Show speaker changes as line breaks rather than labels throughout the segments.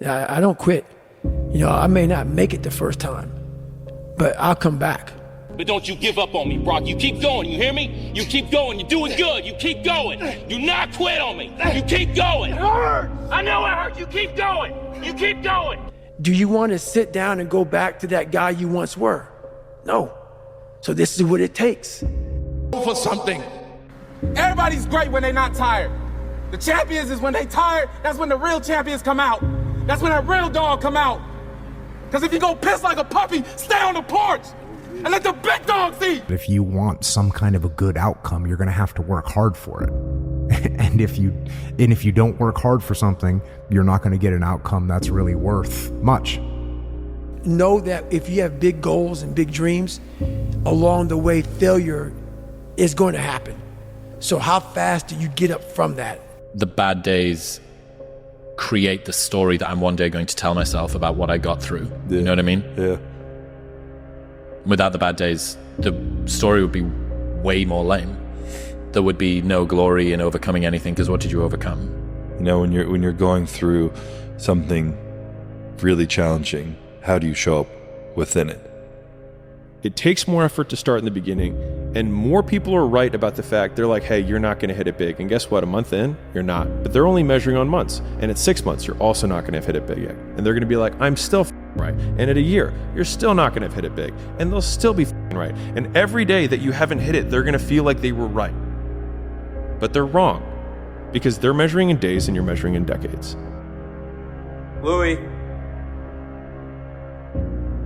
I don't quit. You know, I may not make it the first time, but I'll come back.
But don't you give up on me, Brock. You keep going, you hear me? You keep going, you're doing good. You keep going. Do not quit on me. You keep going. It hurts. I know it hurts. You keep going. You keep going.
Do you want to sit down and go back to that guy you once were? No. So this is what it takes.
For something.
Everybody's great when they're not tired. The champions is when they tired, that's when the real champions come out. That's when that real dog come out. Because if you go piss like a puppy, stay on the porch and let the big dogs eat.
If you want some kind of a good outcome, you're going to have to work hard for it. And if you don't work hard for something, you're not going to get an outcome that's really worth much.
Know that if you have big goals and big dreams, along the way, failure is going to happen. So how fast do you get up from that?
The bad days create the story that I'm one day going to tell myself about what I got through.
Yeah.
You know what I mean?
Yeah.
Without the bad days, the story would be way more lame. There would be no glory in overcoming anything, because what did you overcome?
You know, when you're going through something really challenging, how do you show up within it?
It takes more effort to start in the beginning, and more people are right about the fact they're like, hey, you're not going to hit it big. And guess what? A month in, you're not. But they're only measuring on months. And at 6 months, you're also not going to have hit it big yet. And they're going to be like, I'm still right. And at a year, you're still not going to have hit it big. And they'll still be right. And every day that you haven't hit it, they're going to feel like they were right. But they're wrong, because they're measuring in days and you're measuring in decades.
Louis,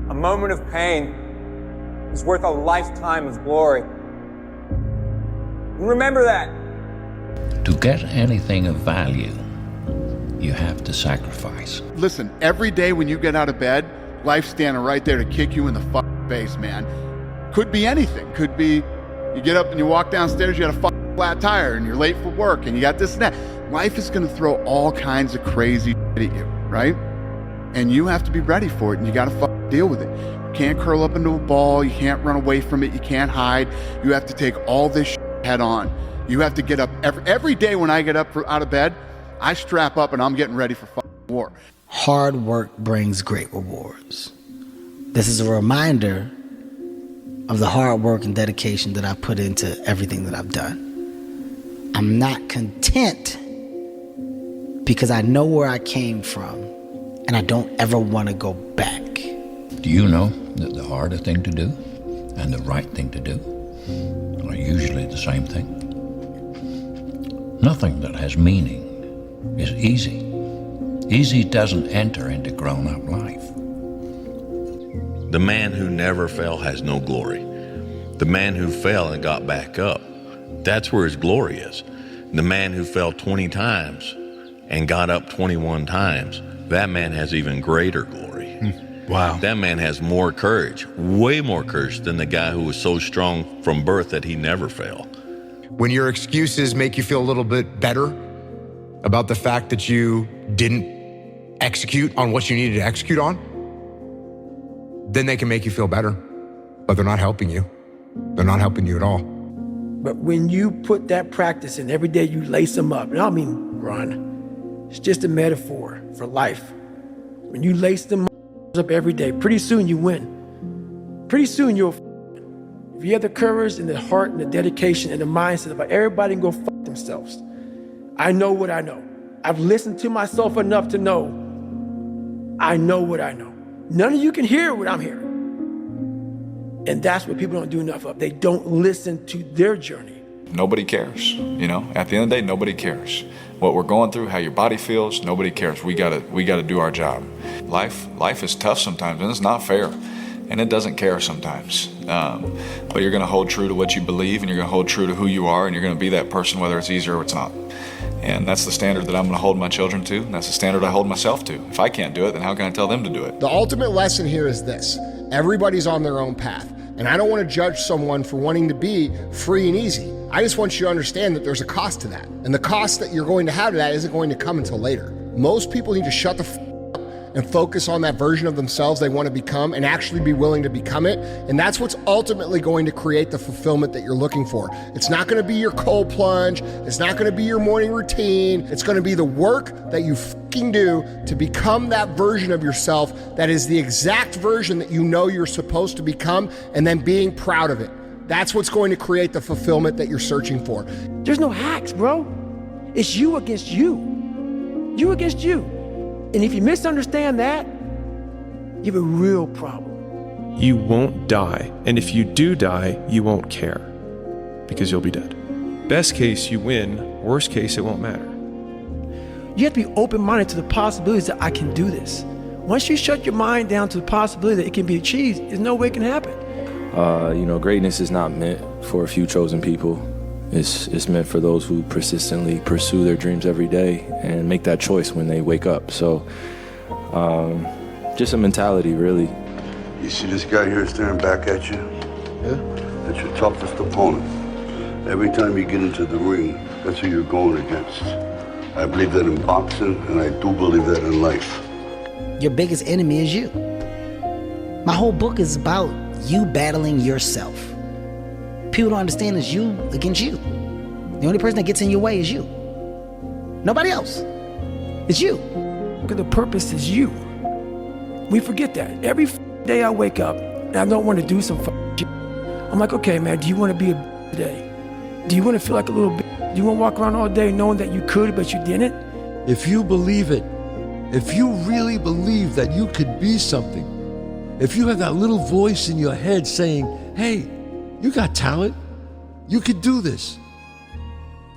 a moment of pain is worth a lifetime of glory. Remember that.
To get anything of value, you have to sacrifice.
Listen, every day when you get out of bed, life's standing right there to kick you in the fucking face, man. Could be anything. Could be you get up and you walk downstairs, you got a fucking flat tire and you're late for work and you got this and that. Life is going to throw all kinds of crazy shit at you, right? And you have to be ready for it, and you got to fucking deal with it. You can't curl up into a ball. You can't run away from it. You can't hide. You have to take all this shit head on. You have to get up every day. When I get up out of bed, I strap up and I'm getting ready for fucking war.
Hard work brings great rewards. This is a reminder of the hard work and dedication that I put into everything that I've done. I'm not content because I know where I came from, and I don't ever want to go back.
Do you know that the harder thing to do and the right thing to do are usually the same thing? Nothing that has meaning is easy. Easy doesn't enter into grown-up life.
The man who never fell has no glory. The man who fell and got back up, that's where his glory is. The man who fell 20 times and got up 21 times, that man has even greater glory.
Wow.
That man has more courage, way more courage than the guy who was so strong from birth that he never fell.
When your excuses make you feel a little bit better about the fact that you didn't execute on what you needed to execute on, then they can make you feel better, but they're not helping you. They're not helping you at all.
But when you put that practice in, every day you lace them up, and I don't mean run, it's just a metaphor for life. When you lace them up every day, pretty soon you win. Pretty soon you'll if you have the courage and the heart and the dedication and the mindset about everybody can go fuck themselves. I know what I know. I've listened to myself enough to know I know what I know. None of you can hear what I'm hearing. And that's what people don't do enough of. They don't listen to their journey.
Nobody cares, you know? At the end of the day, nobody cares. What we're going through, how your body feels, nobody cares. We gotta do our job. Life is tough sometimes, and it's not fair. And it doesn't care sometimes. But you're gonna hold true to what you believe, and you're gonna hold true to who you are, and you're gonna be that person whether it's easy or it's not. And that's the standard that I'm gonna hold my children to, and that's the standard I hold myself to. If I can't do it, then how can I tell them to do it?
The ultimate lesson here is this: everybody's on their own path. And I don't want to judge someone for wanting to be free and easy. I just want you to understand that there's a cost to that. And the cost that you're going to have to that isn't going to come until later. Most people need to shut the f up and focus on that version of themselves they want to become and actually be willing to become it. And that's what's ultimately going to create the fulfillment that you're looking for. It's not going to be your cold plunge. It's not going to be your morning routine. It's going to be the work that you fucking do to become that version of yourself that is the exact version that you know you're supposed to become, and then being proud of it. That's what's going to create the fulfillment that you're searching for.
There's no hacks, bro. It's you against you. You against you. And if you misunderstand that, you have a real problem.
You won't die. And if you do die, you won't care because you'll be dead. Best case, you win. Worst case, it won't matter.
You have to be open-minded to the possibilities that I can do this. Once you shut your mind down to the possibility that it can be achieved, there's no way it can happen.
Greatness is not meant for a few chosen people. It's meant for those who persistently pursue their dreams every day and make that choice when they wake up. So, just a mentality, really.
You see this guy here staring back at you? Yeah? That's your toughest opponent. Every time you get into the ring, that's who you're going against. I believe that in boxing, and I do believe that in life.
Your biggest enemy is you. My whole book is about you battling yourself. People don't understand it's you against you. The only person that gets in your way is you. Nobody else. It's you.
Because the purpose is you. We forget that. Every day I wake up and I don't want to do some shit. I'm like, okay, man, do you want to be a today? Do you want to feel like a little bit? Do you want to walk around all day knowing that you could, but you didn't?
If you believe it, if you really believe that you could be something, if you have that little voice in your head saying, hey, you got talent, you could do this,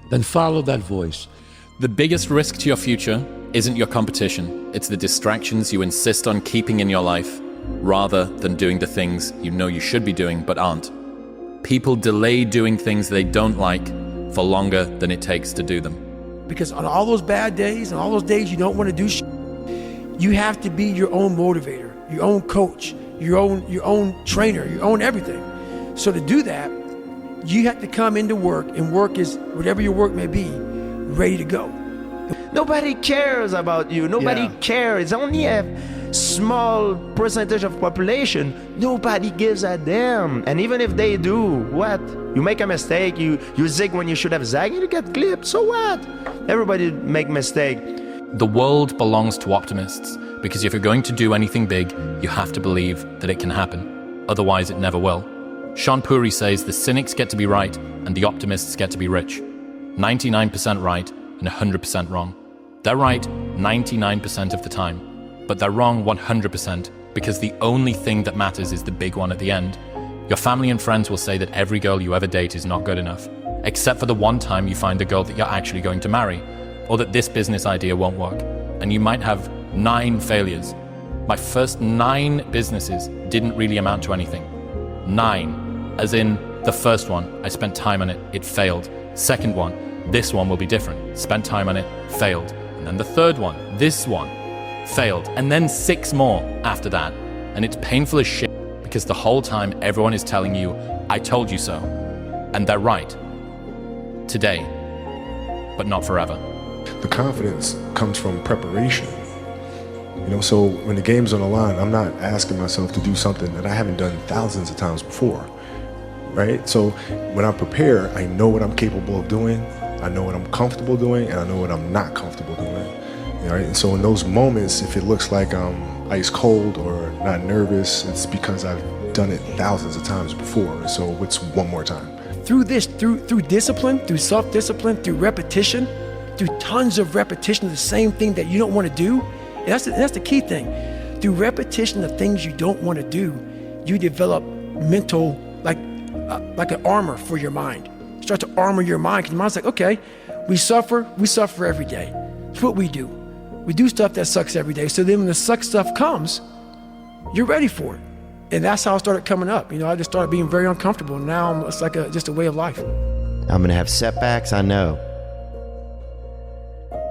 then follow that voice.
The biggest risk to your future isn't your competition. It's the distractions you insist on keeping in your life rather than doing the things you know you should be doing but aren't. People delay doing things they don't like for longer than it takes to do them.
Because on all those bad days and all those days you don't want to do shit, you have to be your own motivator, your own coach, your own trainer, your own everything. So to do that, you have to come into work, and work is whatever your work may be, ready to go.
Nobody cares about you. Nobody cares. It's only a small percentage of population. Nobody gives a damn. And even if they do, what? You make a mistake, you zig when you should have zagged, you get clipped, so what? Everybody make mistake.
The world belongs to optimists, because if you're going to do anything big, you have to believe that it can happen. Otherwise, it never will. Sean Puri says the cynics get to be right and the optimists get to be rich. 99% right and 100% wrong. They're right 99% of the time, but they're wrong 100% because the only thing that matters is the big one at the end. Your family and friends will say that every girl you ever date is not good enough, except for the one time you find the girl that you're actually going to marry, or that this business idea won't work, and you might have 9 failures. My first 9 businesses didn't really amount to anything. 9, as in the first one, I spent time on it, it failed. Second one, this one will be different, spent time on it, failed. And then the third one, this one, failed. And then 6 more after that. And it's painful as shit because the whole time everyone is telling you, I told you so. And they're right. Today, but not forever.
The confidence comes from preparation. So when the game's on the line, I'm not asking myself to do something that I haven't done thousands of times before, right? So when I prepare, I know what I'm capable of doing, I know what I'm comfortable doing, and I know what I'm not comfortable doing, right? And so in those moments, if it looks like I'm ice cold or not nervous, it's because I've done it thousands of times before. So what's one more time?
Through discipline, through self-discipline, through repetition, through tons of repetition of the same thing that you don't want to do. And that's the key thing. Through repetition of things you don't want to do, you develop mental, like an armor for your mind. You start to armor your mind, because your mind's like, okay, we suffer every day. It's what we do. We do stuff that sucks every day. So then when the suck stuff comes, you're ready for it. And that's how I started coming up. I just started being very uncomfortable. And now it's like just a way of life.
I'm gonna have setbacks, I know.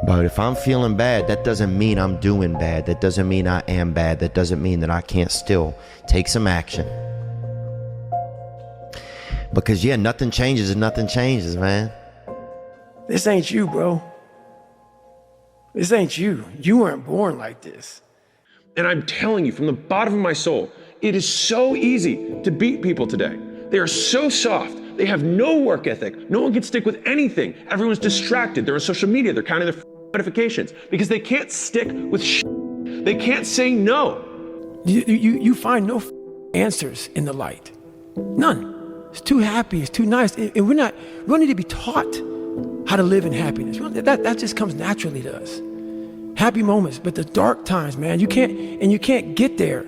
But if I'm feeling bad, that doesn't mean I'm doing bad. That doesn't mean I am bad. That doesn't mean that I can't still take some action. Because nothing changes if nothing changes, man.
This ain't you, bro. This ain't you. You weren't born like this.
And I'm telling you from the bottom of my soul, it is so easy to beat people today. They are so soft. They have no work ethic. No one can stick with anything. Everyone's distracted. They're on social media. They're counting their notifications because they can't stick with shit. They can't say no.
You find no answers in the light. None. It's too happy. It's too nice. And we don't need to be taught how to live in happiness. That just comes naturally to us. Happy moments, but the dark times, man, you can't get there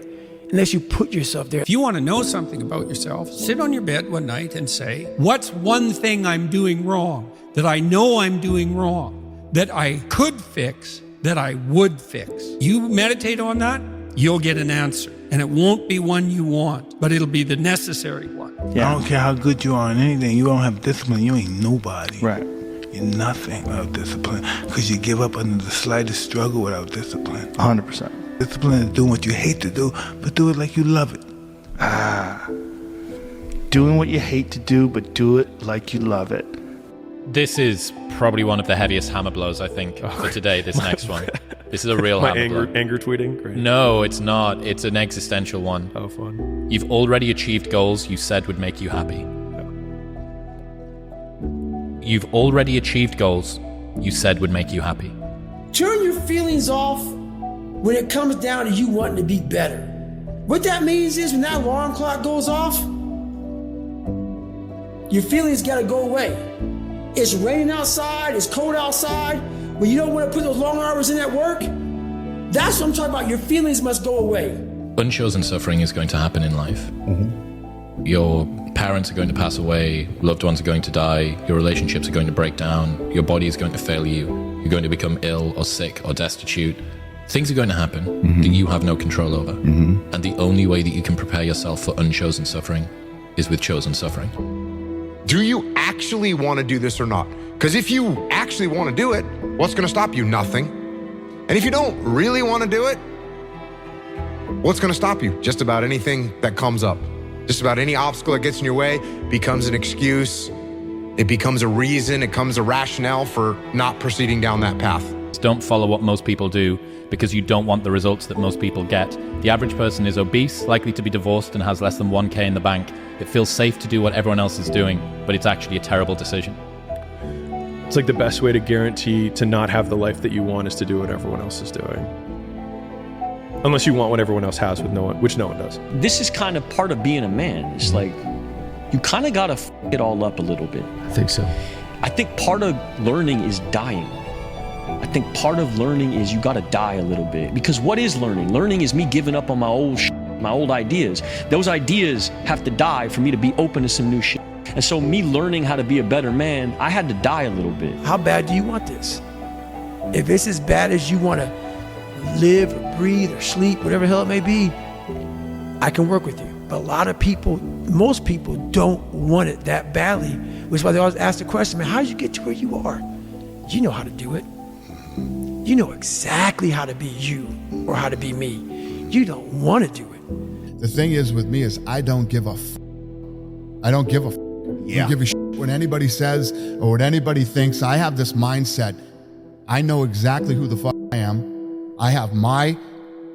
unless you put yourself there.
If you want to know something about yourself, sit on your bed one night and say, what's one thing I'm doing wrong, that I know I'm doing wrong, that I could fix, that I would fix? You meditate on that, you'll get an answer. And it won't be one you want, but it'll be the necessary one.
Yeah. I don't care how good you are in anything, you don't have discipline, you ain't nobody.
Right.
You're nothing without discipline, because you give up under the slightest struggle without discipline.
100%.
Discipline is doing what you hate to do, but do it like you love it.
Doing what you hate to do, but do it like you love it.
This is probably one of the heaviest hammer blows, I think, for today, this next one. This is a real hammer blow.
Anger tweeting? Great.
No, it's not. It's an existential one.
Oh, fun.
You've already achieved goals you said would make you happy. You've already achieved goals you said would make you happy.
Turn your feelings off when it comes down to you wanting to be better. What that means is when that alarm clock goes off, your feelings gotta go away. It's raining outside, it's cold outside, when you don't want to put those long hours in at work, that's what I'm talking about. Your feelings must go away.
Unchosen suffering is going to happen in life. Your parents are going to pass away, loved ones are going to die, your relationships are going to break down, your body is going to fail you, you're going to become ill or sick or destitute. Things are going to happen that you have no control over. And the only way that you can prepare yourself for unchosen suffering is with chosen suffering.
Do you actually want to do this or not? Because if you actually want to do it, what's going to stop you? Nothing. And if you don't really want to do it, what's going to stop you? Just about anything that comes up. Just about any obstacle that gets in your way becomes an excuse. It becomes a reason. It becomes a rationale for not proceeding down that path.
Don't follow what most people do because you don't want the results that most people get. The average person is obese, likely to be divorced, and has less than 1K in the bank. It feels safe to do what everyone else is doing, but it's actually a terrible decision.
It's like the best way to guarantee to not have the life that you want is to do what everyone else is doing. Unless you want what everyone else has, which no one does.
This is kind of part of being a man. It's like, you kind of got to f it all up a little bit.
I think so.
I think part of learning is dying. I think part of learning is you got to die a little bit. Because what is learning? Learning is me giving up on my old ideas. Those ideas have to die for me to be open to some new shit. And so me learning how to be a better man, I had to die a little bit.
How bad do you want this? If it's as bad as you want to live or breathe or sleep, whatever the hell it may be, I can work with you. But a lot of people, most people don't want it that badly, which is why they always ask the question, man, how did you get to where you are? You know how to do it. You know exactly how to be you or how to be me. You don't want to do it.
The thing is with me is I don't give a I don't give a I don't give a shit what anybody says or what anybody thinks. I have this mindset. I know exactly who the fuck I am. I have my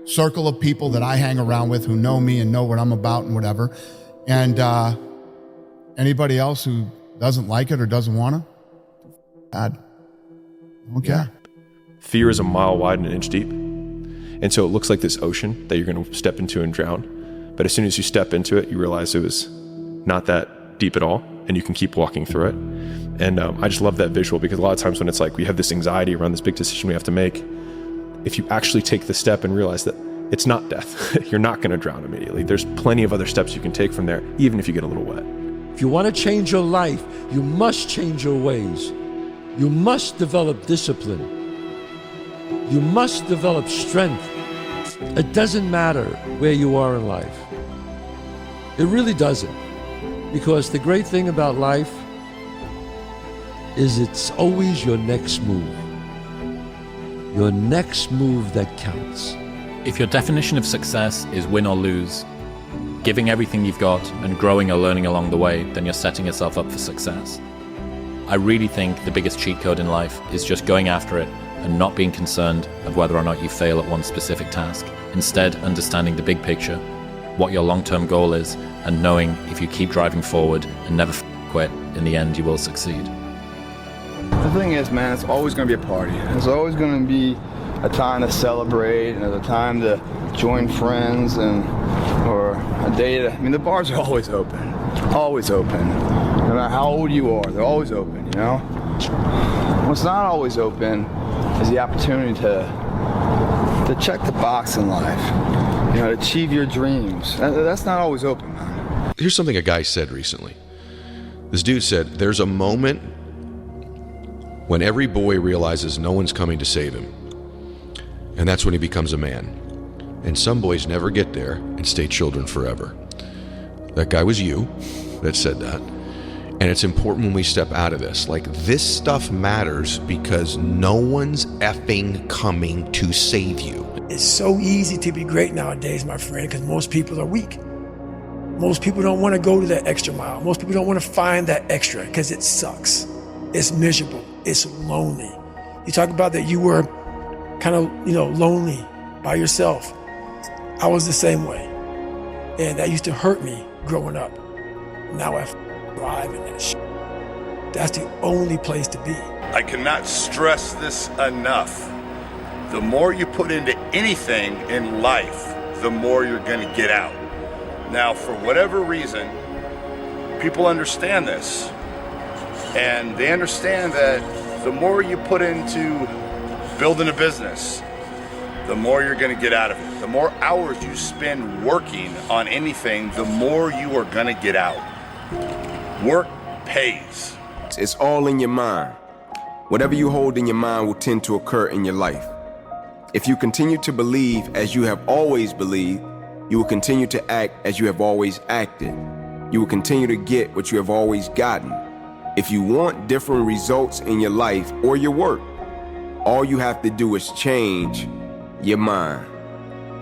circle of people that I hang around with who know me and know what I'm about and whatever. And anybody else who doesn't like it or doesn't want to, bad. Okay.
Yeah. Fear is a mile wide and an inch deep. And so it looks like this ocean that you're going to step into and drown. But as soon as you step into it, you realize it was not that deep at all, and you can keep walking through it. And I just love that visual, because a lot of times when it's like we have this anxiety around this big decision we have to make, if you actually take the step and realize that it's not death, you're not going to drown immediately. There's plenty of other steps you can take from there, even if you get a little wet.
If you want to change your life, you must change your ways. You must develop discipline. You must develop strength. It doesn't matter where you are in life. It really doesn't. Because the great thing about life is it's always your next move. Your next move that counts.
If your definition of success is win or lose, giving everything you've got and growing or learning along the way, then you're setting yourself up for success. I really think the biggest cheat code in life is just going after it and not being concerned of whether or not you fail at one specific task. Instead, understanding the big picture, what your long-term goal is, and knowing if you keep driving forward and never quit, in the end you will succeed.
The thing is, man, it's always going to be a party. There's always going to be a time to celebrate and a time to join friends or a day to, the bars are always open. Always open. No matter how old you are, they're always open, you know? What's not always open is the opportunity to check the box in life, to achieve your dreams. That's not always open, man.
Here's something a guy said recently. This dude said, there's a moment when every boy realizes no one's coming to save him. And that's when he becomes a man. And some boys never get there and stay children forever. That guy was you that said that. And it's important when we step out of this. Like, this stuff matters because no one's effing coming to save you.
It's so easy to be great nowadays, my friend, because most people are weak. Most people don't want to go to that extra mile. Most people don't want to find that extra because it sucks. It's miserable. It's lonely. You talk about that you were kind of, lonely by yourself. I was the same way. And that used to hurt me growing up. Now I thrive in that shit. That's the only place to be.
I cannot stress this enough. The more you put into anything in life, the more you're going to get out. Now, for whatever reason, people understand this. And they understand that the more you put into building a business, the more you're going to get out of it. The more hours you spend working on anything, the more you are going to get out. Work pays.
It's all in your mind. Whatever you hold in your mind will tend to occur in your life. If you continue to believe as you have always believed, you will continue to act as you have always acted. You will continue to get what you have always gotten. If you want different results in your life or your work, all you have to do is change your mind.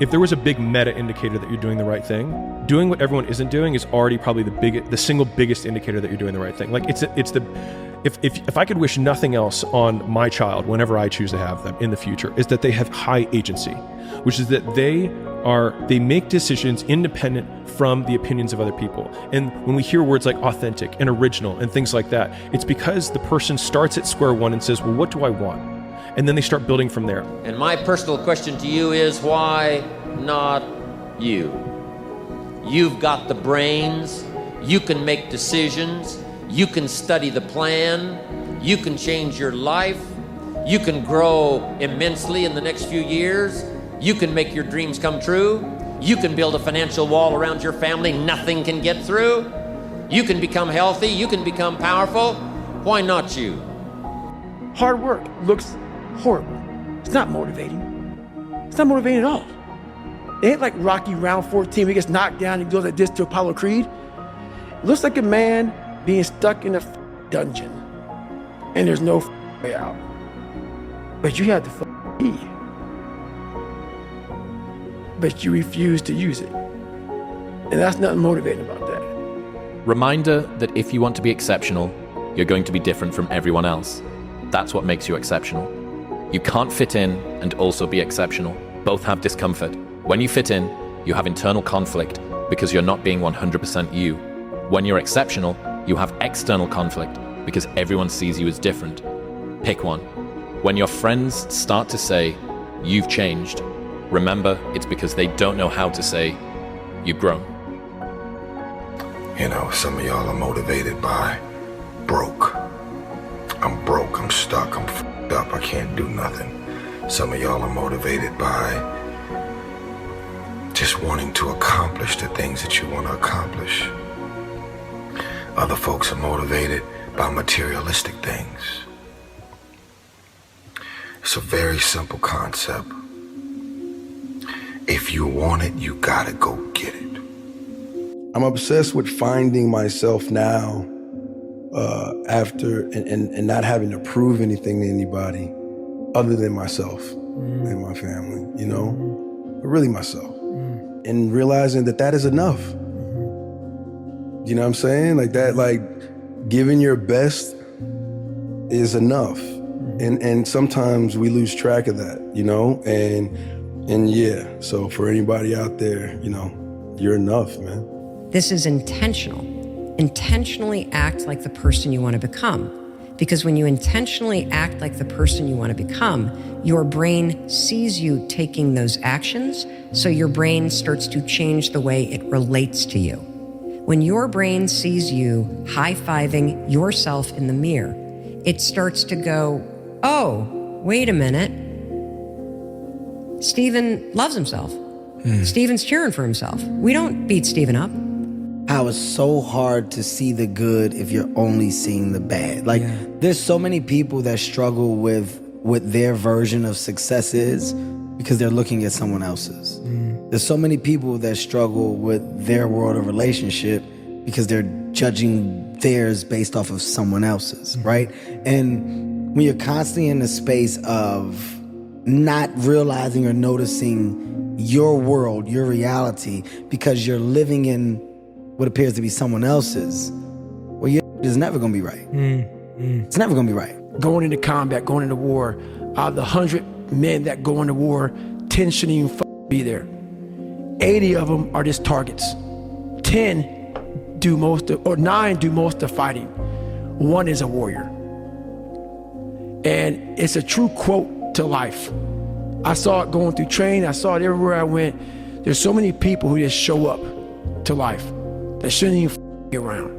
If there was a big meta indicator that you're doing the right thing, doing what everyone isn't doing is already probably the single biggest indicator that you're doing the right thing. Like if I could wish nothing else on my child whenever I choose to have them in the future, is that they have high agency, which is that they make decisions independent from the opinions of other people. And when we hear words like authentic and original and things like that, it's because the person starts at square one and says, well, what do I want? And then they start building from there.
And my personal question to you is, why not you? You've got the brains, you can make decisions, you can study the plan, you can change your life, you can grow immensely in the next few years, you can make your dreams come true, you can build a financial wall around your family nothing can get through, you can become healthy, you can become powerful. Why not you?
Hard work looks horrible. It's not motivating. It's not motivating at all. It ain't like Rocky round 14 where he gets knocked down and goes like this to Apollo Creed. It looks like a man being stuck in a dungeon and there's no way out. But you have the key. But you refuse to use it. And that's nothing motivating about that.
Reminder that if you want to be exceptional, you're going to be different from everyone else. That's what makes you exceptional. You can't fit in and also be exceptional. Both have discomfort. When you fit in, you have internal conflict because you're not being 100% you. When you're exceptional, you have external conflict because everyone sees you as different. Pick one. When your friends start to say, you've changed, remember it's because they don't know how to say, you've grown.
Some of y'all are motivated by broke. I'm broke, I'm stuck, I'm f***ed up, I can't do nothing. Some of y'all are motivated by just wanting to accomplish the things that you want to accomplish. Other folks are motivated by materialistic things. It's a very simple concept. If you want it, you gotta go get it.
I'm obsessed with finding myself now after and not having to prove anything to anybody other than myself and my family, but really myself. And realizing that is enough. You know what I'm saying? Like that, giving your best is enough. And sometimes we lose track of that, you know? And yeah, so for anybody out there, you know, you're enough, man.
This is intentional. Intentionally act like the person you want to become. Because when you intentionally act like the person you want to become, your brain sees you taking those actions, so your brain starts to change the way it relates to you. When your brain sees you high-fiving yourself in the mirror, it starts to go, oh, wait a minute. Steven loves himself. Steven's cheering for himself. We don't beat Steven up.
How it's so hard to see the good if you're only seeing the bad. Like, there's so many people that struggle with what their version of success is because they're looking at someone else's. There's so many people that struggle with their world of relationship because they're judging theirs based off of someone else's, right? And when you're constantly in the space of not realizing or noticing your world, your reality, because you're living in what appears to be someone else's, well, your is never gonna be right. It's never gonna be right.
Going into combat, going into war, out of the 100 men that go into war, 10 shouldn't even be there. 80 of them are just targets. 10 do most of, or 9 do most of fighting. 1 is a warrior. And it's a true quote to life. I saw it going through training, I saw it everywhere I went. There's so many people who just show up to life that shouldn't even be around.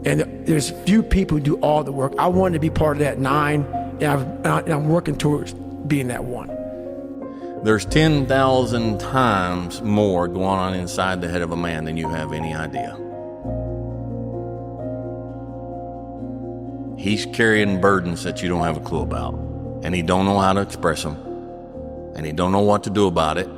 And there's few people who do all the work. I wanted to be part of that 9, and I'm working towards being that 1.
There's 10,000 times more going on inside the head of a man than you have any idea. He's carrying burdens that you don't have a clue about, and he don't know how to express them, and he don't know what to do about it,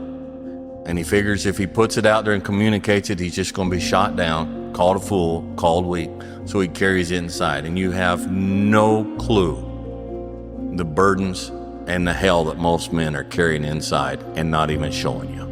and he figures if he puts it out there and communicates it, he's just going to be shot down, called a fool, called weak, so he carries it inside, and you have no clue the burdens and the hell that most men are carrying inside and not even showing you.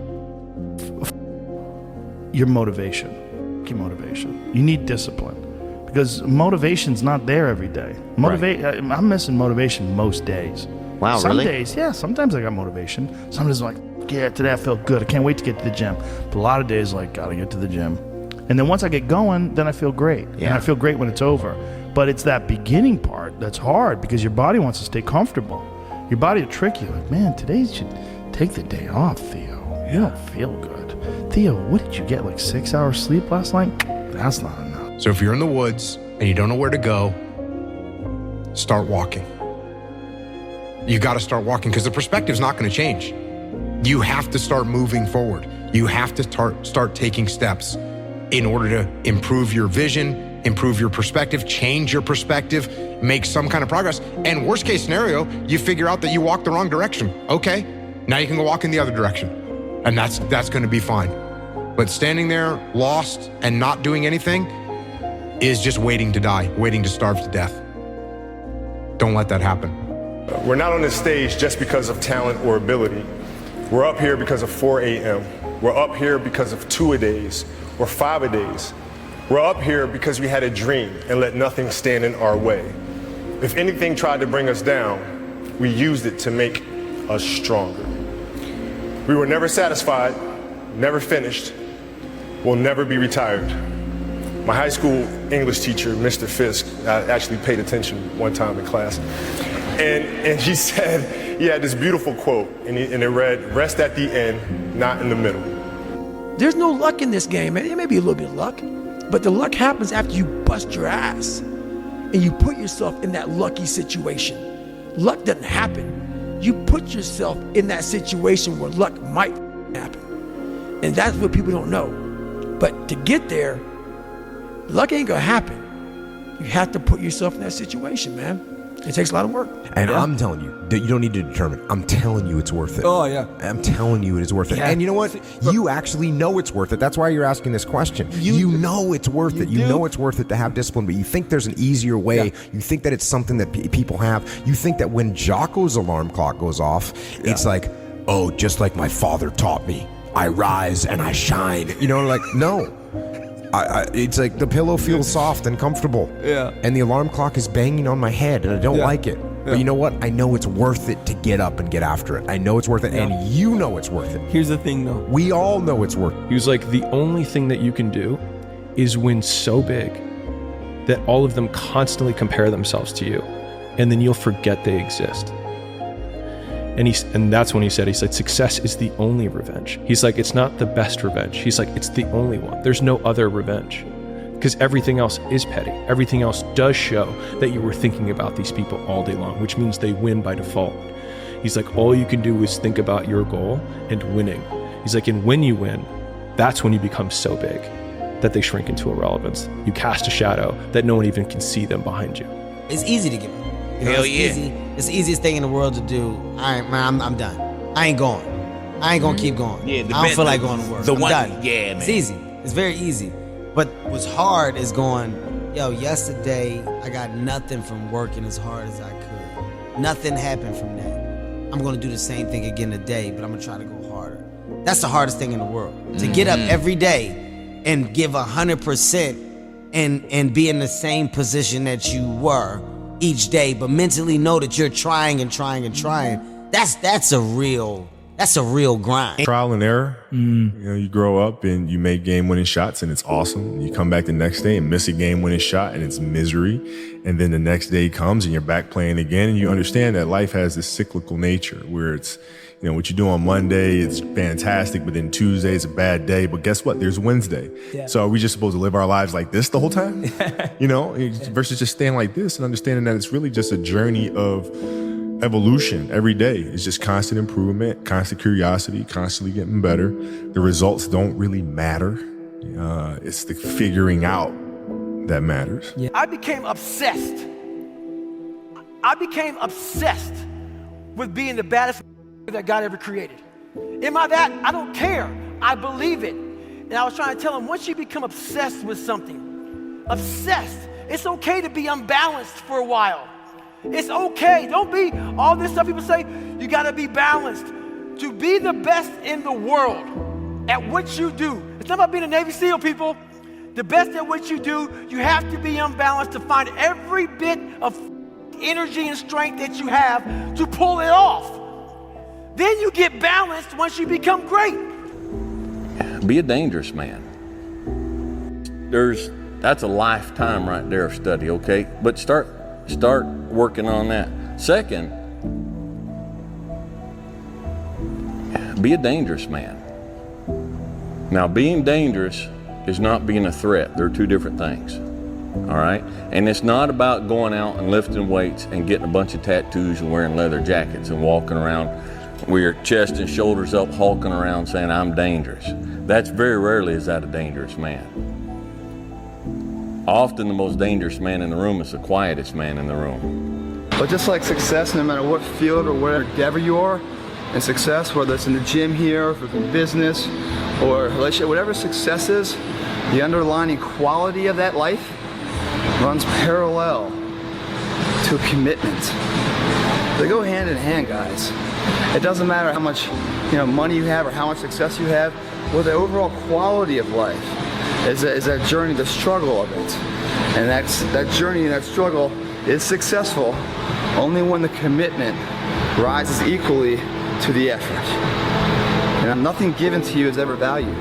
Your motivation. Keep motivation. You need discipline. Because motivation's not there every day. I'm missing motivation most days.
Wow,
Some
really?
days, yeah. Sometimes I got motivation. Some days I'm like, yeah, today I felt good. I can't wait to get to the gym. But a lot of days, like, gotta get to the gym. And then once I get going, then I feel great.
Yeah.
And I feel great when it's over. But it's that beginning part that's hard because your body wants to stay comfortable. Your body will trick you. Like, man, today you should take the day off, Theo. You don't feel good. Theo, what did you get, like 6 hours sleep last night? That's not enough.
So if you're in the woods and you don't know where to go, start walking. You got to start walking because the perspective's not going to change. You have to start moving forward. You have to start taking steps in order to improve your vision, improve your perspective, change your perspective, make some kind of progress. And worst case scenario, you figure out that you walked the wrong direction. Okay, now you can go walk in the other direction. And that's going to be fine. But standing there lost and not doing anything is just waiting to die, waiting to starve to death. Don't let that happen.
We're not on this stage just because of talent or ability. We're up here because of 4 a.m. We're up here because of 2-a-days or 5-a-days. We're up here because we had a dream and let nothing stand in our way. If anything tried to bring us down, we used it to make us stronger. We were never satisfied, never finished, will never be retired. My high school English teacher, Mr. Fisk, I actually paid attention one time in class, and he said, he had this beautiful quote, and it read, "Rest at the end, not in the middle."
There's no luck in this game, man. It may be a little bit of luck, but the luck happens after you bust your ass and you put yourself in that lucky situation. Luck doesn't happen. You put yourself in that situation where luck might happen. And that's what people don't know. But to get there, luck ain't gonna happen. You have to put yourself in that situation, man. It takes a lot of work.
And I'm telling you that you don't need to determine. I'm telling you it's worth it. Oh, yeah. I'm telling you it is worth it. Yeah. And you know what? You actually know it's worth it. That's why you're asking this question. You know it's worth it. You know it's worth it to have discipline, but you think there's an easier way. Yeah. You think that it's something that people have. You think that when Jocko's alarm clock goes off, it's like, oh, just like my father taught me, I rise and I shine. You know, like, no. It's like the pillow feels soft and comfortable. Yeah. And the alarm clock is banging on my head and I don't like it. But you know what? I know it's worth it to get up and get after it. I know it's worth it, and you know it's worth it.
Here's the thing, though.
We all know it's worth it.
He was like, the only thing that you can do is win so big that all of them constantly compare themselves to you, and then you'll forget they exist. And that's when he said, success is the only revenge. He's like, it's not the best revenge. He's like, it's the only one. There's no other revenge. Because everything else is petty. Everything else does show that you were thinking about these people all day long, which means they win by default. He's like, all you can do is think about your goal and winning. He's like, and when you win, that's when you become so big that they shrink into irrelevance. You cast a shadow that no one even can see them behind you.
It's easy to give up.
Hell yeah.
It's the easiest thing in the world to do. All right, man, I'm done. I ain't going. I ain't gonna keep going.
Yeah,
I don't feel like going to work. I'm done.
Yeah, man.
It's easy. It's very easy. But what's hard is going, yesterday I got nothing from working as hard as I could. Nothing happened from that. I'm gonna do the same thing again today, but I'm gonna try to go harder. That's the hardest thing in the world. To get up every day and give 100% and be in the same position that you were each day, but mentally know that you're trying and trying and trying. That's a real grind.
Trial and error. You grow up and you make game-winning shots and it's awesome. You come back the next day and miss a game-winning shot and it's misery. And then the next day comes and you're back playing again, and you understand that life has this cyclical nature where it's, what you do on Monday, it's fantastic, but then Tuesday is a bad day. But guess what? There's Wednesday. Yeah. So are we just supposed to live our lives like this the whole time? Versus just staying like this and understanding that it's really just a journey of evolution every day. It's just constant improvement, constant curiosity, constantly getting better. The results don't really matter. It's the figuring out that matters.
Yeah. I became obsessed. With being the baddest that God ever created. Am I that? I don't care. I believe it. And I was trying to tell him, once you become obsessed with something, it's okay to be unbalanced for a while. It's okay. Don't be all this stuff people say, you gotta be balanced. To be the best in the world at what you do. It's not about being a Navy SEAL, people. The best at what you do, you have to be unbalanced to find every bit of energy and strength that you have to pull it off. Then you get balanced once you become great.
Be a dangerous man. That's a lifetime right there of study, okay? But start working on that. Second, be a dangerous man. Now, being dangerous is not being a threat. They're two different things, all right? And it's not about going out and lifting weights and getting a bunch of tattoos and wearing leather jackets and walking around with your chest and shoulders up, hulking around saying, I'm dangerous. That's very rarely is that a dangerous man. Often the most dangerous man in the room is the quietest man in the room.
But just like success, no matter what field or whatever endeavor you are, and success, whether it's in the gym here, or in business, or relationship, whatever success is, the underlying quality of that life runs parallel to a commitment. They go hand in hand, guys. It doesn't matter how much money you have or how much success you have. Well, the overall quality of life is that journey, the struggle of it. And that journey and that struggle is successful only when the commitment rises equally to the effort. And nothing given to you is ever valued.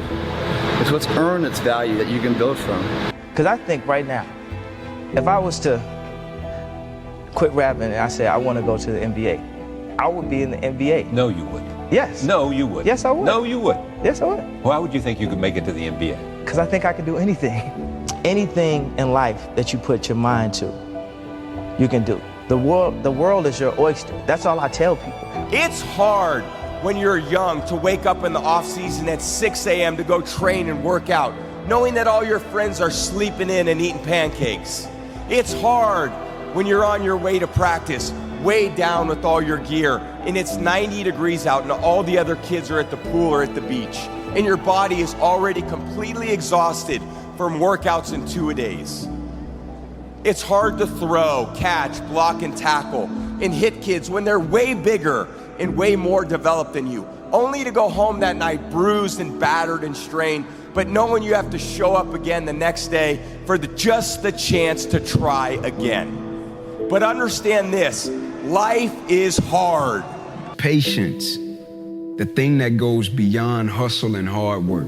It's what's earned its value that you can build from.
Because I think right now, if I was to quit rapping and I said I want to go to the NBA, I would be in the NBA.
No, you wouldn't.
Yes.
No, you wouldn't.
Yes, I would.
No, you wouldn't.
Yes, I would.
Why would you think you could make it to the NBA?
Because I think I can do anything. Anything in life that you put your mind to, you can do. The world is your oyster. That's all I tell people.
It's hard when you're young to wake up in the off season at 6 a.m. to go train and work out, knowing that all your friends are sleeping in and eating pancakes. It's hard when you're on your way to practice, way down with all your gear, and it's 90 degrees out and all the other kids are at the pool or at the beach, and your body is already completely exhausted from workouts in 2-a-days. It's hard to throw, catch, block, and tackle, and hit kids when they're way bigger and way more developed than you, only to go home that night bruised and battered and strained, but knowing you have to show up again the next day for just the chance to try again. But understand this, Life is hard.
Patience, the thing that goes beyond hustle and hard work.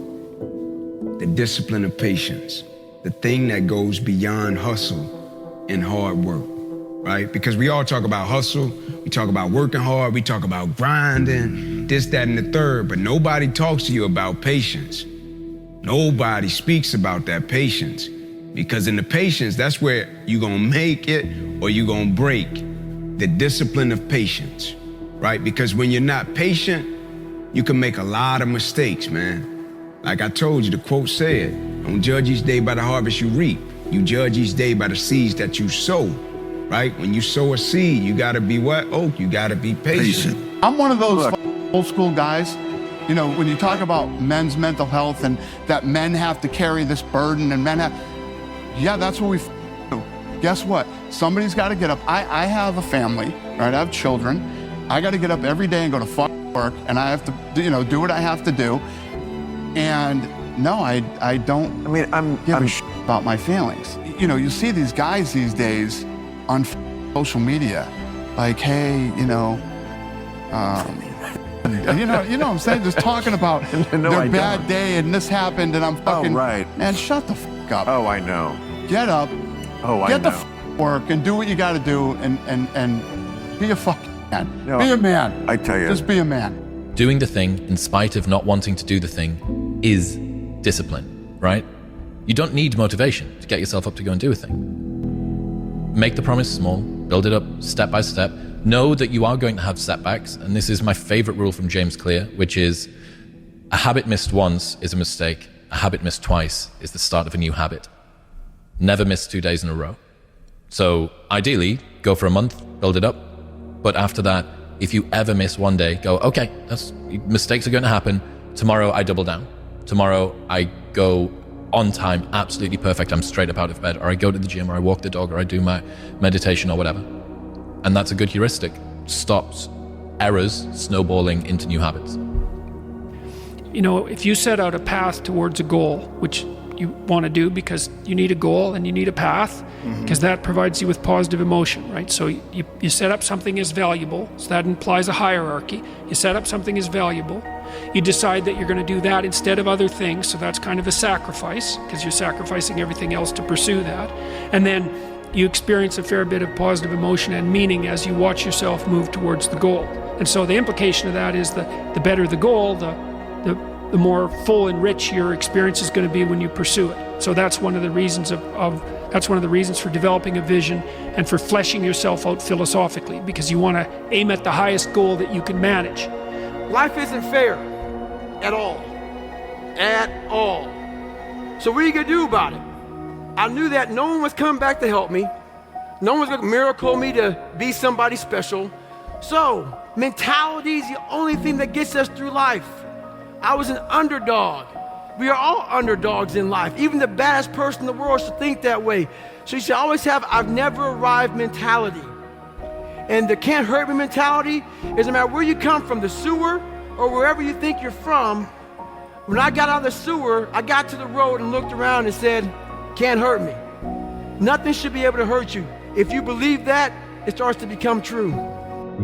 The discipline of patience, the thing that goes beyond hustle and hard work, right? Because we all talk about hustle, we talk about working hard, we talk about grinding, this, that, and the third, but nobody talks to you about patience. Nobody speaks about that patience. Because in the patience, that's where you're gonna make it or you're gonna break. The discipline of patience, right? Because when you're not patient, you can make a lot of mistakes, man. Like I told you, the quote said, don't judge each day by the harvest you reap. You judge each day by the seeds that you sow, right? When you sow a seed, you gotta be what? Oh, you gotta be patient.
I'm one of those old school guys. You know, when you talk about men's mental health and that men have to carry this burden and men have, yeah, that's what we do. Guess what? Somebody's got to get up. I have a family, right? I have children. I got to get up every day and go to work, and I have to, do what I have to do. And no, I don't. I mean, I'm give a shit about my feelings. You know, you see these guys these days on social media, like, hey, and you know what I'm saying? Just talking about their bad day and this happened and I'm fucking. Oh, right. Man, shut the fuck up. Oh, I know. Get up. Oh, I know. Get the work and do what you got to do and be a fucking man. No, be a man. I tell you. Just be a man.
Doing the thing in spite of not wanting to do the thing is discipline, right? You don't need motivation to get yourself up to go and do a thing. Make the promise small, build it up step by step. Know that you are going to have setbacks, and this is my favorite rule from James Clear, which is a habit missed once is a mistake. A habit missed twice is the start of a new habit. Never miss 2 days in a row. So ideally, go for a month, build it up. But after that, if you ever miss one day, go, okay, mistakes are going to happen. Tomorrow I double down. Tomorrow I go on time, absolutely perfect. I'm straight up out of bed, or I go to the gym, or I walk the dog, or I do my meditation or whatever. And that's a good heuristic. Stops errors snowballing into new habits.
You know, if you set out a path towards a goal, which you want to do because you need a goal and you need a path, because that provides you with positive emotion, right? So you set up something as valuable, so that implies a hierarchy. You set up something as valuable. You decide that you're going to do that instead of other things, so that's kind of a sacrifice, because you're sacrificing everything else to pursue that. And then you experience a fair bit of positive emotion and meaning as you watch yourself move towards the goal. And so the implication of that is the better the goal, the more full and rich your experience is going to be when you pursue it. So that's one of the reasons that's one of the reasons for developing a vision and for fleshing yourself out philosophically, because you want to aim at the highest goal that you can manage.
Life isn't fair at all. At all. So what are you going to do about it? I knew that no one was coming back to help me. No one was going to miracle me to be somebody special. So, mentality is the only thing that gets us through life. I was an underdog. We are all underdogs in life. Even the baddest person in the world should think that way. So you should always have I've never arrived mentality. And the can't hurt me mentality is no matter where you come from, the sewer or wherever you think you're from. When I got out of the sewer, I got to the road and looked around and said, can't hurt me. Nothing should be able to hurt you. If you believe that, it starts to become true.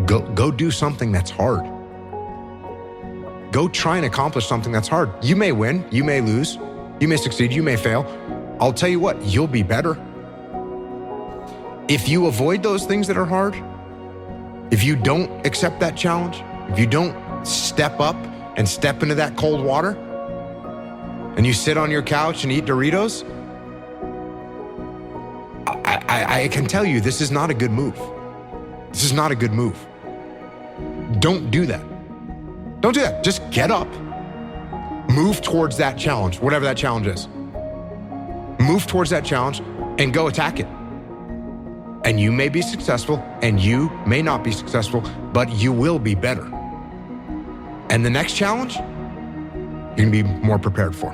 Go do something that's hard. Go try and accomplish something that's hard. You may win, you may lose, you may succeed, you may fail. I'll tell you what, you'll be better. If you avoid those things that are hard, if you don't accept that challenge, if you don't step up and step into that cold water, and you sit on your couch and eat Doritos, I can tell you this is not a good move. This is not a good move. Don't do that. Don't do that. Just get up. Move towards that challenge, whatever that challenge is. Move towards that challenge and go attack it. And you may be successful and you may not be successful, but you will be better. And the next challenge, you're gonna be more prepared for.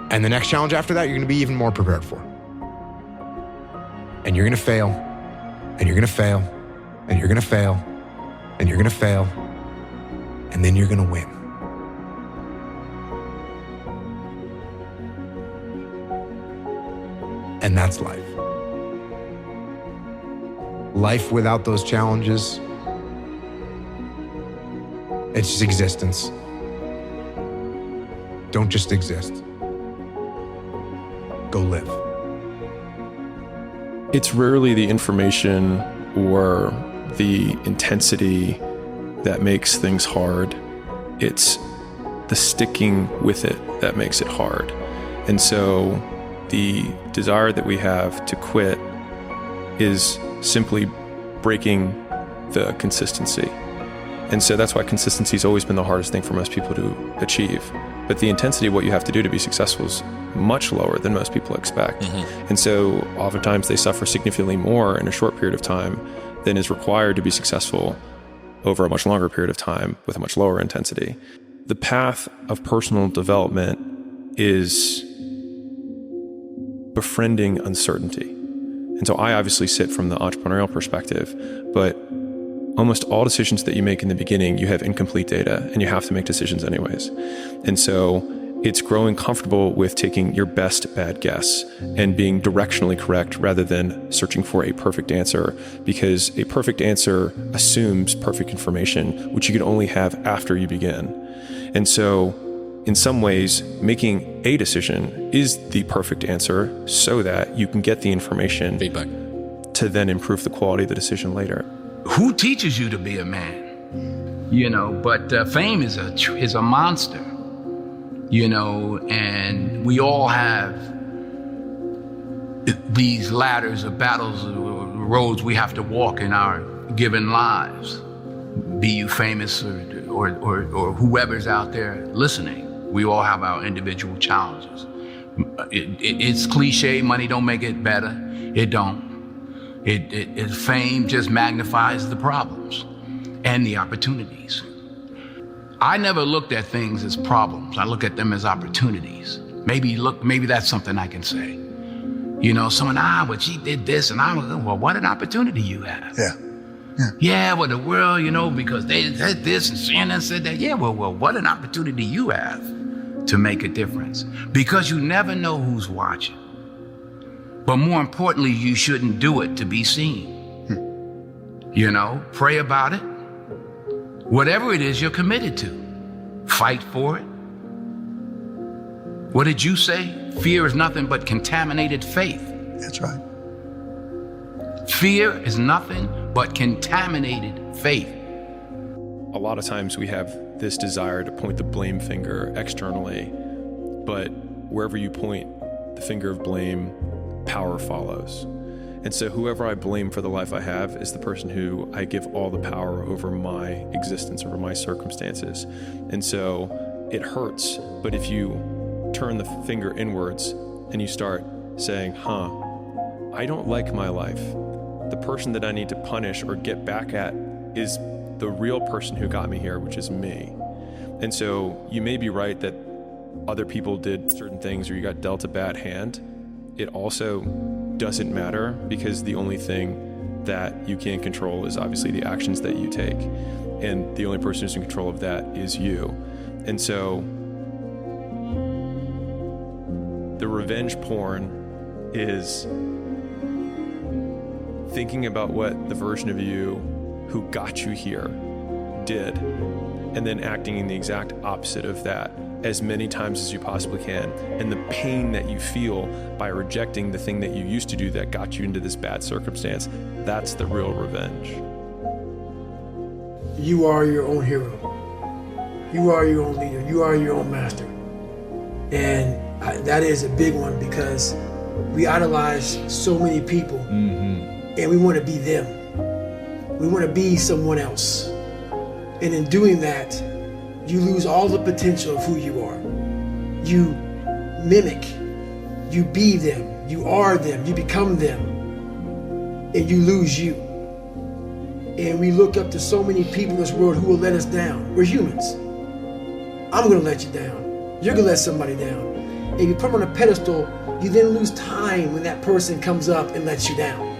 And the next challenge after that, you're gonna be even more prepared for. And you're gonna fail, and you're gonna fail, and you're gonna fail, and you're gonna fail, and then you're gonna win. And that's life. life without those challenges, it's just existence. Don't just exist. Go live.
It's rarely the information or the intensity that makes things hard. It's the sticking with it that makes it hard. And so the desire that we have to quit is simply breaking the consistency. And so that's why consistency has always been the hardest thing for most people to achieve. But the intensity of what you have to do to be successful is much lower than most people expect. And so oftentimes they suffer significantly more in a short period of time than is required to be successful over a much longer period of time with a much lower intensity. The path of personal development is befriending uncertainty. And so I obviously sit from the entrepreneurial perspective, but almost all decisions that you make in the beginning, you have incomplete data and you have to make decisions anyways. And so it's growing comfortable with taking your best bad guess and being directionally correct rather than searching for a perfect answer, because a perfect answer assumes perfect information, which you can only have after you begin. And so in some ways, making a decision is the perfect answer so that you can get the information
feedback
to then improve the quality of the decision later.
Who teaches you to be a man? You know, but fame is a monster, you know, and we all have these ladders of battles, roads we have to walk in our given lives. Be you famous or whoever's out there listening, we all have our individual challenges. It's cliche, money don't make it better. It don't. Fame just magnifies the problems and the opportunities. I never looked at things as problems. I look at them as opportunities. Maybe that's something I can say. You know, someone, but she did this, and I was, well, what an opportunity you have. Yeah, well, the world, you know, because they said this and Shannon said that. Yeah, well, what an opportunity you have to make a difference. Because you never know who's watching. But more importantly, you shouldn't do it to be seen. You know, pray about it. Whatever it is you're committed to, fight for it. What did you say? Fear is nothing but contaminated faith.
That's right.
Fear is nothing but contaminated faith.
A lot of times we have this desire to point the blame finger externally, but wherever you point the finger of blame, power follows. And so whoever I blame for the life I have is the person who I give all the power over my existence, over my circumstances. And so it hurts, but if you turn the finger inwards and you start saying, I don't like my life. The person that I need to punish or get back at is the real person who got me here, which is me. And so you may be right that other people did certain things or you got dealt a bad hand. It also doesn't matter, because the only thing that you can control is obviously the actions that you take. And the only person who's in control of that is you. And so the revenge porn is thinking about what the version of you who got you here did, and then acting in the exact opposite of that as many times as you possibly can. And the pain that you feel by rejecting the thing that you used to do that got you into this bad circumstance, that's the real revenge.
You are your own hero. You are your own leader. You are your own master. And that is a big one, because we idolize so many people, and we want to be them. We want to be someone else. And in doing that, you lose all the potential of who you are. You mimic, you be them, you are them, you become them, and you lose you. And we look up to so many people in this world who will let us down. We're humans. I'm gonna let you down. You're gonna let somebody down. And if you put them on a pedestal, you then lose time when that person comes up and lets you down.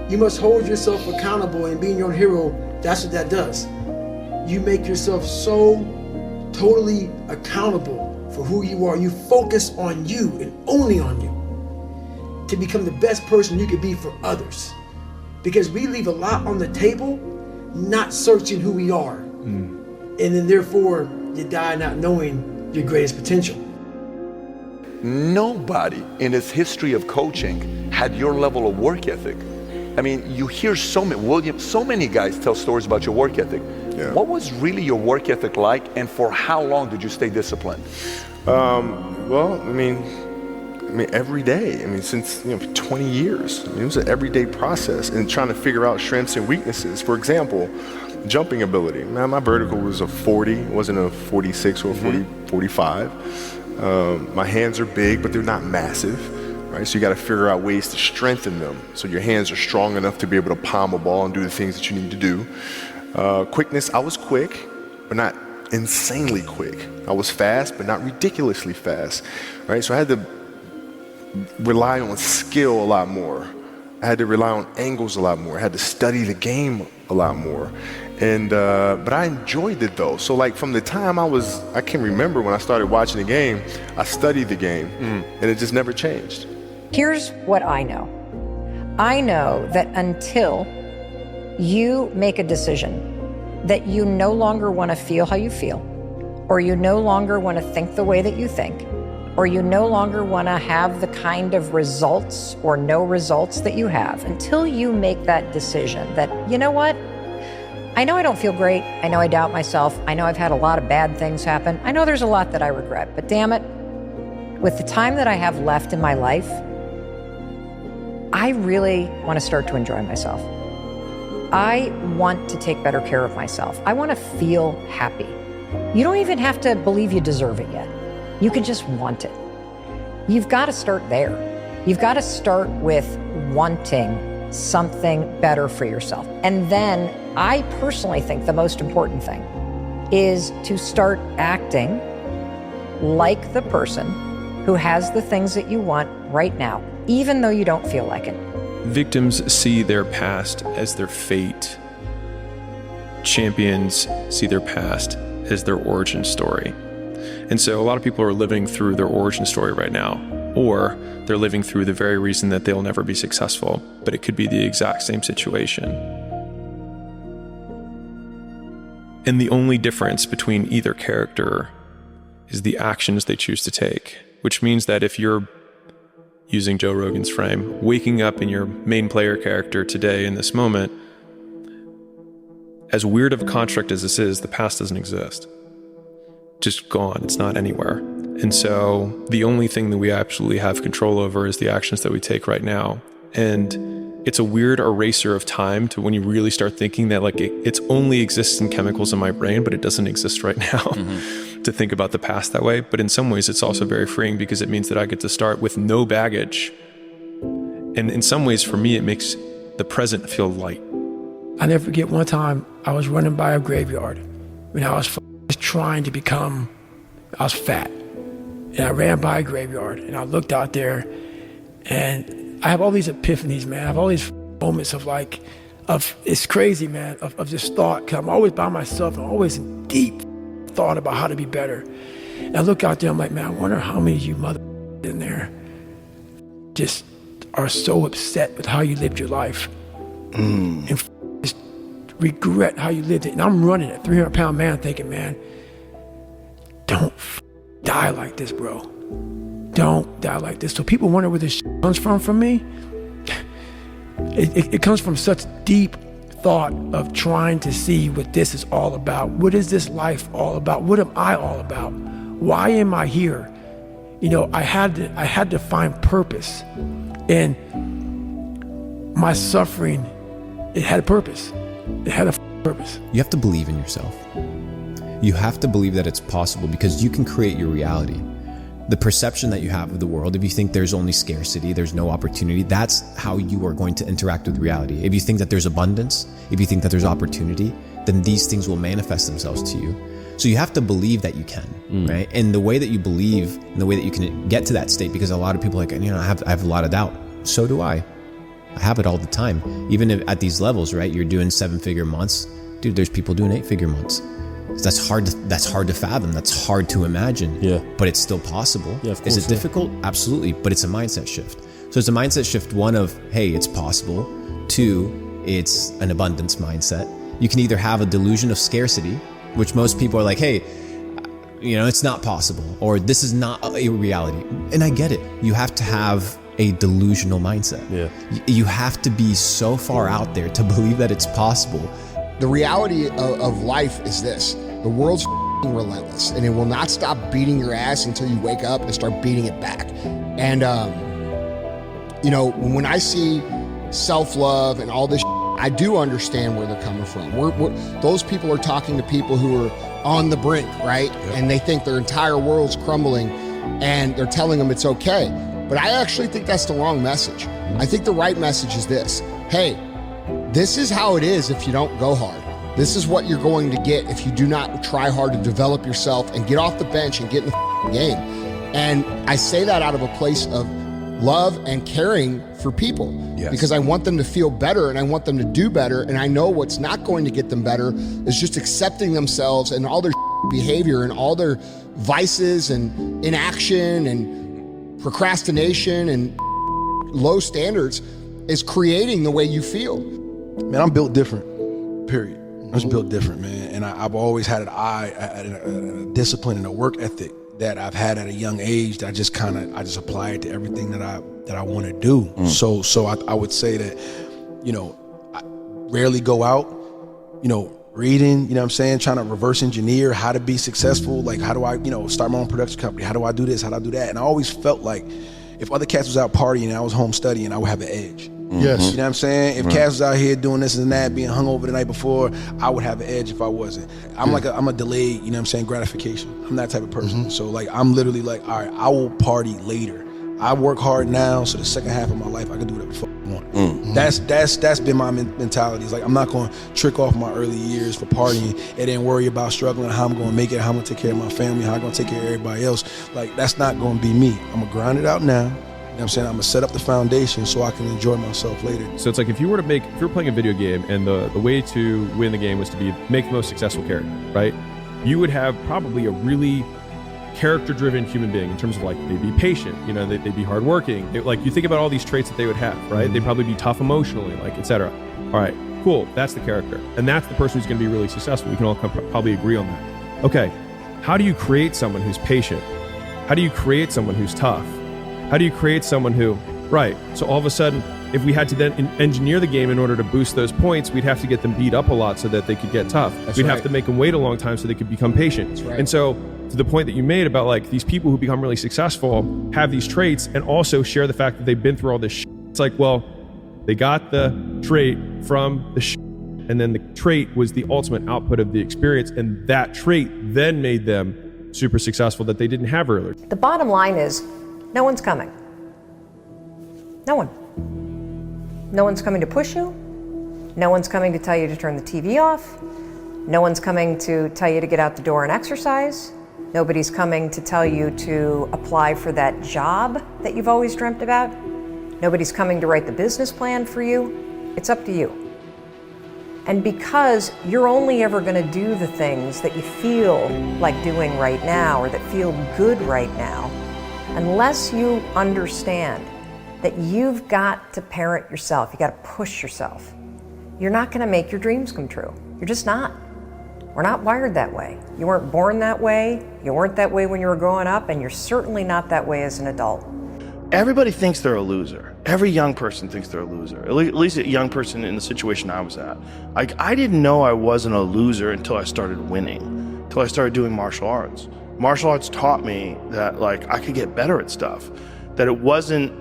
You must hold yourself accountable, and being your own hero, that's what that does. You make yourself so totally accountable for who you are. You focus on you and only on you to become the best person you could be for others. because we leave a lot on the table, not searching who we are. And then therefore you die not knowing your greatest potential.
Nobody in its history of coaching had your level of work ethic. I mean, you hear so many guys tell stories about your work ethic.
Yeah.
What was really your work ethic like, and for how long did you stay disciplined?
Well, I mean, every day. I mean, since 20 years. I mean, it was an everyday process, and trying to figure out strengths and weaknesses. For example, jumping ability. Man, my vertical was a 40, it wasn't a 46 or a 45. My hands are big, but they're not massive, right? So you got to figure out ways to strengthen them so your hands are strong enough to be able to palm a ball and do the things that you need to do. Quickness, I was quick, but not insanely quick. I was fast, but not ridiculously fast, right? So I had to rely on skill a lot more. I had to rely on angles a lot more. I had to study the game a lot more. And but I enjoyed it though. So like from the time I can remember when I started watching the game, I studied the game and it just never changed.
Here's what I know. I know that until you make a decision that you no longer want to feel how you feel, or you no longer want to think the way that you think, or you no longer want to have the kind of results or no results that you have, until you make that decision that, you know what? I know I don't feel great. I know I doubt myself. I know I've had a lot of bad things happen. I know there's a lot that I regret, but damn it, with the time that I have left in my life, I really want to start to enjoy myself. I want to take better care of myself. I want to feel happy. You don't even have to believe you deserve it yet. You can just want it. You've got to start there. You've got to start with wanting something better for yourself. And then I personally think the most important thing is to start acting like the person who has the things that you want right now, even though you don't feel like it.
Victims see their past as their fate. Champions see their past as their origin story. And so a lot of people are living through their origin story right now, or they're living through the very reason that they'll never be successful, but it could be the exact same situation. And the only difference between either character is the actions they choose to take, which means that if you're, using Joe Rogan's frame, waking up in your main player character today in this moment, as weird of a construct as this is, the past doesn't exist. Just gone. It's not anywhere. And so the only thing that we absolutely have control over is the actions that we take right now. And it's a weird eraser of time to when you really start thinking that like it's only exists in chemicals in my brain, but it doesn't exist right now to think about the past that way. But in some ways it's also very freeing because it means that I get to start with no baggage. And in some ways for me, it makes the present feel light.
I never forget one time I was running by a graveyard when I was trying to become, I was fat. And I ran by a graveyard and I looked out there and I have all these epiphanies, man. I have all these moments of it's crazy, man, of just thought. Cause I'm always by myself. I'm always in deep thought about how to be better. And I look out there, I'm like, man, I wonder how many of you mother in there just are so upset with how you lived your life. And just regret how you lived it. And I'm running a 300-pound man thinking, man, don't die like this, bro. Don't die like this. So people wonder where this comes from me. It comes from such deep thought of trying to see what this is all about. What is this life all about? What am I all about? Why am I here? You know, I had to find purpose. And my suffering, it had a purpose. It had a purpose.
You have to believe in yourself. You have to believe that it's possible because you can create your reality. The perception that you have of the world, if you think there's only scarcity, there's no opportunity, that's how you are going to interact with reality. If you think that there's abundance, if you think that there's opportunity, then these things will manifest themselves to you. So you have to believe that you can, right? And the way that you believe and the way that you can get to that state, because a lot of people are like, I have a lot of doubt. So do I. I have it all the time. Even if at these levels, right? You're doing 7-figure months. Dude, there's people doing 8-figure months. That's hard to fathom. That's hard to imagine. Yeah. But it's still possible. Yeah, of course. Is it difficult? Absolutely. But it's a mindset shift. So it's a mindset shift, one of, hey, it's possible. 2, it's an abundance mindset. You can either have a delusion of scarcity, which most people are like, hey, it's not possible, or this is not a reality. And I get it. You have to have a delusional mindset.
Yeah.
You have to be so far out there to believe that it's possible.
The reality of life is this: the world's relentless, and it will not stop beating your ass until you wake up and start beating it back. And when I see self-love and all this, I do understand where they're coming from. Those people are talking to people who are on the brink, right? Yep. And they think their entire world's crumbling, and they're telling them it's okay. But I actually think that's the wrong message. I think the right message is this: hey, this is how it is if you don't go hard. This is what you're going to get if you do not try hard to develop yourself and get off the bench and get in the game. And I say that out of a place of love and caring for people, because I want them to feel better and I want them to do better. And I know what's not going to get them better is just accepting themselves and all their behavior and all their vices and inaction and procrastination and low standards is creating the way you feel.
Man, I'm built different, period. I was built different, man. And I've always had an eye, a discipline and a work ethic that I've had at a young age that I just apply it to everything that I want to do. So I would say that, I rarely go out, reading, you know what I'm saying, trying to reverse engineer how to be successful. Like, how do I, start my own production company? How do I do this? How do I do that? And I always felt like if other cats was out partying and I was home studying, I would have an edge.
Yes.
You know what I'm saying? If Cass was out here doing this and that, being hungover the night before, I would have an edge if I wasn't. I'm a delayed, you know what I'm saying, gratification. I'm that type of person. So like, I'm literally like, all right, I will party later. I work hard now, so the second half of my life, I can do whatever the fuck I want. That's been my mentality. It's like, I'm not going to trick off my early years for partying and then worry about struggling, how I'm going to make it, how I'm going to take care of my family, how I'm going to take care of everybody else. Like, that's not going to be me. I'm going to grind it out now. You know what I'm saying? I'm gonna set up the foundation so I can enjoy myself later.
So it's like if you were playing a video game and the way to win the game was to make the most successful character, right? You would have probably a really character-driven human being in terms of like, they'd be patient, they'd be hardworking. Like, you think about all these traits that they would have, right? They'd probably be tough emotionally, like, etc. All right, cool, that's the character. And that's the person who's gonna be really successful. We can all probably agree on that. Okay, how do you create someone who's patient? How do you create someone who's tough? How do you create someone who, right, so all of a sudden, if we had to then engineer the game in order to boost those points, we'd have to get them beat up a lot so that they could get tough. We'd have to make them wait a long time so they could become patient. That's right. And so, to the point that you made about like these people who become really successful have these traits and also share the fact that they've been through all this shit. It's like, well, they got the trait from the shit, and then the trait was the ultimate output of the experience, and that trait then made them super successful that they didn't have earlier.
The bottom line is, no one's coming. No one. No one's coming to push you. No one's coming to tell you to turn the TV off. No one's coming to tell you to get out the door and exercise. Nobody's coming to tell you to apply for that job that you've always dreamt about. Nobody's coming to write the business plan for you. It's up to you. And because you're only ever going to do the things that you feel like doing right now or that feel good right now, unless you understand that you've got to parent yourself, you got to push yourself, you're not going to make your dreams come true. You're just not. We're not wired that way. You weren't born that way, you weren't that way when you were growing up, and you're certainly not that way as an adult.
Everybody thinks they're a loser. Every young person thinks they're a loser. At least a young person in the situation I was at. Like, I didn't know I wasn't a loser until I started winning, until I started doing martial arts. Martial arts taught me that like I could get better at stuff, that I wasn't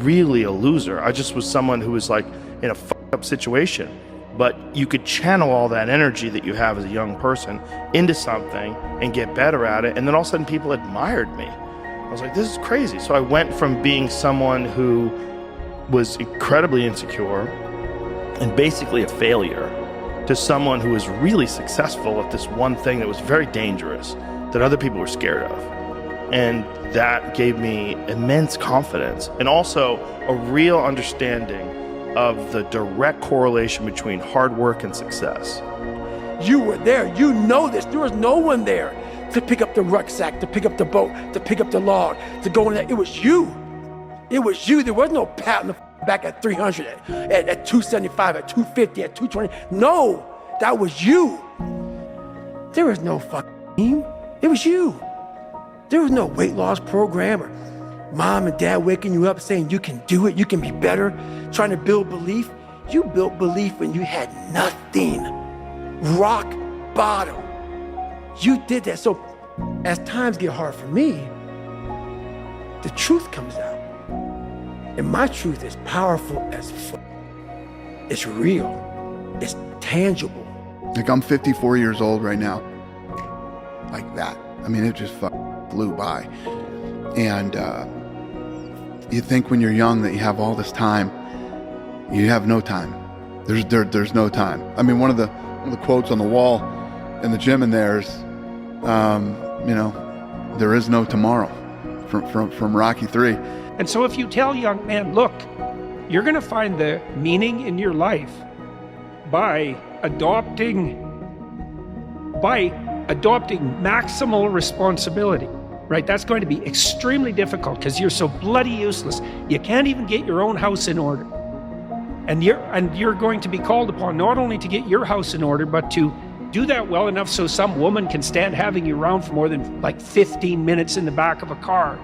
really a loser. I just was someone who was like in a fucked up situation, but you could channel all that energy that you have as a young person into something and get better at it. And then all of a sudden people admired me. I was like, this is crazy. So I went from being someone who was incredibly insecure and basically a failure to someone who was really successful at this one thing that was very dangerous, that other people were scared of. And that gave me immense confidence and also a real understanding of the direct correlation between hard work and success.
You were there, you know this. There was no one there to pick up the rucksack, to pick up the boat, to pick up the log, to go in there. It was you. It was you. There was no pat on the back at 300, at 275, at 250, at 220. No, that was you. There was no fucking team. It was you. There was no weight loss program or mom and dad waking you up saying you can do it, you can be better, trying to build belief. You built belief when you had nothing. Rock bottom. You did that. So as times get hard for me, the truth comes out. And my truth is powerful as fuck. It's real. It's tangible.
Like, I'm 54 years old right now. Like that. I mean, it just flew by. And you think when you're young that you have all this time. You have no time. There's no time. I mean, one of the quotes on the wall in the gym in there is, there is no tomorrow, from Rocky III.
And so if you tell young men, look, you're going to find the meaning in your life by adopting maximal responsibility, right? That's going to be extremely difficult because you're so bloody useless. You can't even get your own house in order. And you're going to be called upon not only to get your house in order, but to do that well enough so some woman can stand having you around for more than like 15 minutes in the back of a car.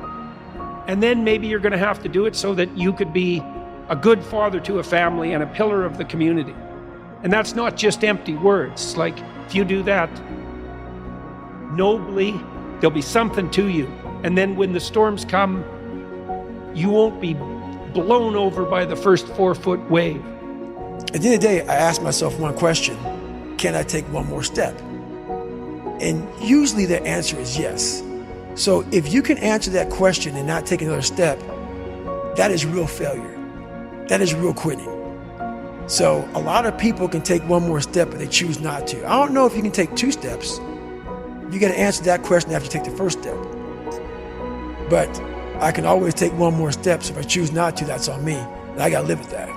And then maybe you're going to have to do it so that you could be a good father to a family and a pillar of the community. And that's not just empty words. Like, if you do that nobly, there'll be something to you. And then when the storms come, you won't be blown over by the first 4-foot wave.
At the end of the day, I ask myself one question: can I take one more step? And usually the answer is yes. So if you can answer that question and not take another step, that is real failure. That is real quitting. So a lot of people can take one more step, but they choose not to. I don't know if you can take 2 steps. You got to answer that question after you take the first step. But I can always take one more step, so if I choose not to, that's on me. And I got to live with that.